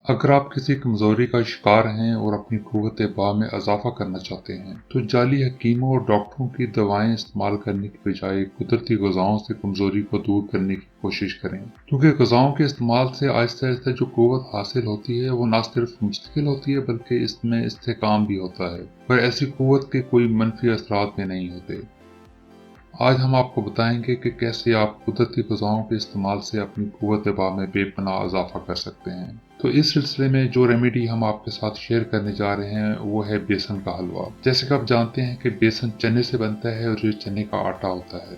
अगर आप किसी कमजोरी का शिकार हैं और अपनी क़ुव्वत बाह में इजाफा करना चाहते हैं तो जाली हकीमों और डॉक्टरों की दवाएं इस्तेमाल करने की बजाय कुदरती ग़िज़ाओं से कमजोरी को दूर करने की कोशिश करें, क्योंकि ग़िज़ाओं के इस्तेमाल से आहिस्ता आहिस्ता जो क़ुव्वत हासिल होती है वो न सिर्फ मुस्तकिल होती है बल्कि इसमें इस्तेहकाम भी होता है, पर ऐसी क़ुव्वत के कोई मनफी असरात भी नहीं होते। आज हम आपको बताएंगे कि कैसे आप कुदरती ग़िज़ाओं के इस्तेमाल से अपनी क़ुव्वत बाह में बेपनाह इजाफा कर सकते हैं। तो इस सिलसिले में जो रेमेडी हम आपके साथ शेयर करने जा रहे हैं वो है बेसन का हलवा। जैसे कि आप जानते हैं कि बेसन चने से बनता है और ये चने का आटा होता है।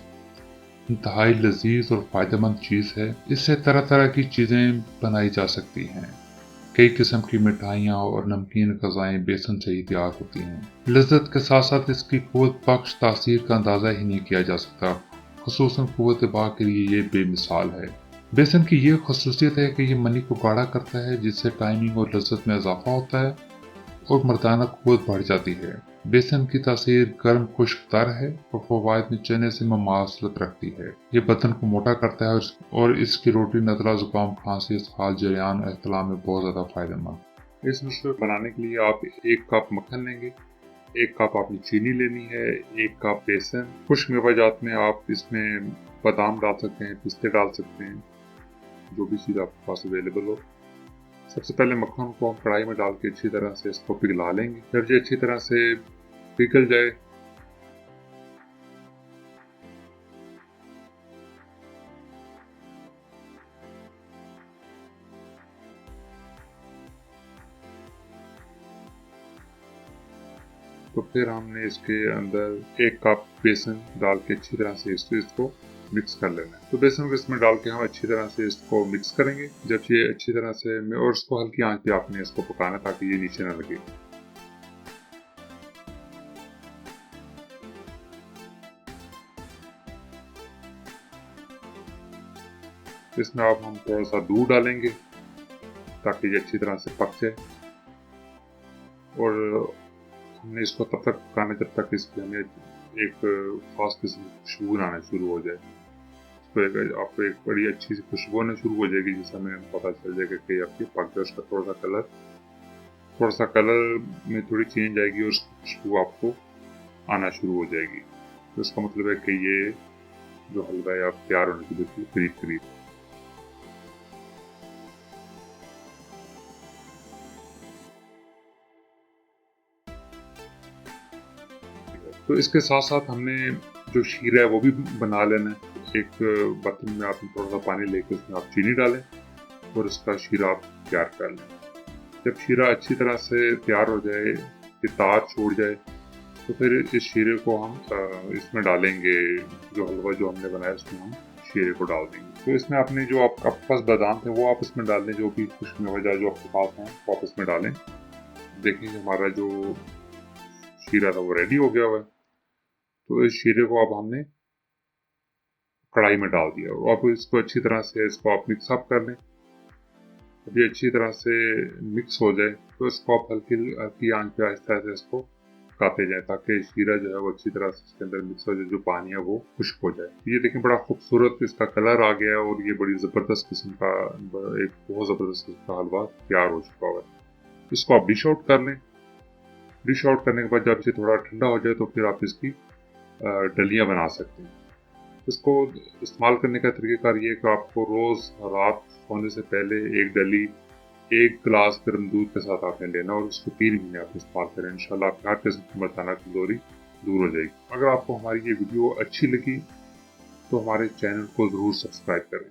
इंतहाई लजीज और फायदेमंद चीज़ है। इससे तरह तरह की चीज़ें बनाई जा सकती हैं। कई किस्म की मिठाइयाँ और नमकीन ग़िज़ाएं बेसन से ही तैयार होती हैं। लज़्ज़त के साथ साथ इसकी क़ुव्वत बख्श तासीर का अंदाज़ा ही नहीं किया जा सकता। ख़ुसूसन क़ुव्वत बाह के लिए ये बेमिसाल है। बेसन की ये खसूसियत है कि ये मनी को गाढ़ा करता है, जिससे टाइमिंग और लज़्ज़त में इजाफा होता है और मर्दाना क़ुव्वत बढ़ जाती है। बेसन की तासीर गर्म खुश्क तर है और फ़वाइद में चने से मुमासलत रखती है। ये बदन को मोटा करता है और इसकी रोटी नज़ला, ज़ुकाम, खांसी, इसहाल, जरियान, एहतलाम में बहुत ज़्यादा फ़ायदेमंद। इस मिश्रण बनाने के लिए आप 1 कप मक्खन लेंगे, 1 कप आपने चीनी लेनी है, 1 कप बेसन। खुश्क मेवाजात में आप इसमें बादाम डाल सकते हैं, पिस्ते डाल सकते हैं, जो भी चीज़ आपके पास अवेलेबल हो। सबसे पहले मक्खन को हम कढ़ाई में डाल के अच्छी तरह से इसको पिघला लेंगे। जब ये अच्छी तरह से पिघल जाए तो फिर हमने इसके अंदर 1 कप बेसन डाल के अच्छी तरह से इसको मिक्स कर लेना है। तो बेसन को इसमें डाल के हम अच्छी तरह से इसको मिक्स करेंगे। जब ये अच्छी तरह से और इसको हल्की आंच पे आपने इसको पकाना ताकि ये नीचे ना लगे। इसमें अब हम थोड़ा सा दूध डालेंगे ताकि ये अच्छी तरह से पक जाए और हमने इसको तब तक पकाना जब तक इसकी हमें एक खास किस्म की खुशबू आना शुरू हो जाए। तो आपको एक बड़ी अच्छी सी खुशबू आना शुरू हो जाएगी, जिससे हमें पता चल जाएगा कि आपकी पक गया। उसका थोड़ा सा कलर में थोड़ी चेंज आएगी और उसकी खुशबू आपको आना शुरू हो जाएगी। तो इसका मतलब है कि ये जो हलवा है आप तैयार होने के बिल्कुल करीब करीब। तो इसके साथ साथ हमने जो शीरा है वो भी बना लेना है। एक बर्तन में आप थोड़ा सा पानी लेकर उसमें आप चीनी डालें और इसका शीरा आप तैयार कर लें। जब शीरा अच्छी तरह से तैयार हो जाए, ये तार छोड़ जाए, तो फिर इस शीरे को हम इसमें डालेंगे। जो हलवा जो हमने बनाया उसमें हम शीरे को डाल देंगे। तो इसमें आपने जो आपके पास बादाम थे वो आप इसमें डाल दें, जो भी खुश्क मेवा जो आपके पास हैं वो आप इसमें डालें। देखेंगे हमारा जो शीरा था वो रेडी हो गया हुआ है। तो इस शीरे को अब हमने कढ़ाई में डाल दिया और अब इसको अच्छी तरह से इसको आप मिक्स अप कर लें। जब ये अच्छी तरह से मिक्स हो जाए तो इसको आप हल्की हल्की आंच पे आहिस्ता आहिस्ता इसको पकाते जाएं ताकि शीरा जो है वो अच्छी तरह से इसके अंदर मिक्स हो जाए, जो पानी है वो खुश्क हो जाए। ये देखें बड़ा खूबसूरत इसका कलर आ गया है और ये बड़ी ज़बरदस्त किस्म का एक बहुत ज़बरदस्त किस्म का हलवा तैयार हो चुका हुआ है। इसको आप डिश आउट कर लें। डिश आउट करने के बाद जब ये थोड़ा ठंडा हो जाए तो फिर आप इसकी डलियाँ बना सकते हैं। इसको इस्तेमाल करने का तरीक़ाकार ये है कि आपको रोज़ रात सोने से पहले एक डली 1 गिलास गर्म दूध के साथ आपने लेना और उसको 3 महीने आप इस्तेमाल करें। इंशाल्लाह आपकी हर किस्म की मर्दाना कमज़ोरी दूर हो जाएगी। अगर आपको हमारी ये वीडियो अच्छी लगी तो हमारे चैनल को ज़रूर सब्सक्राइब करें।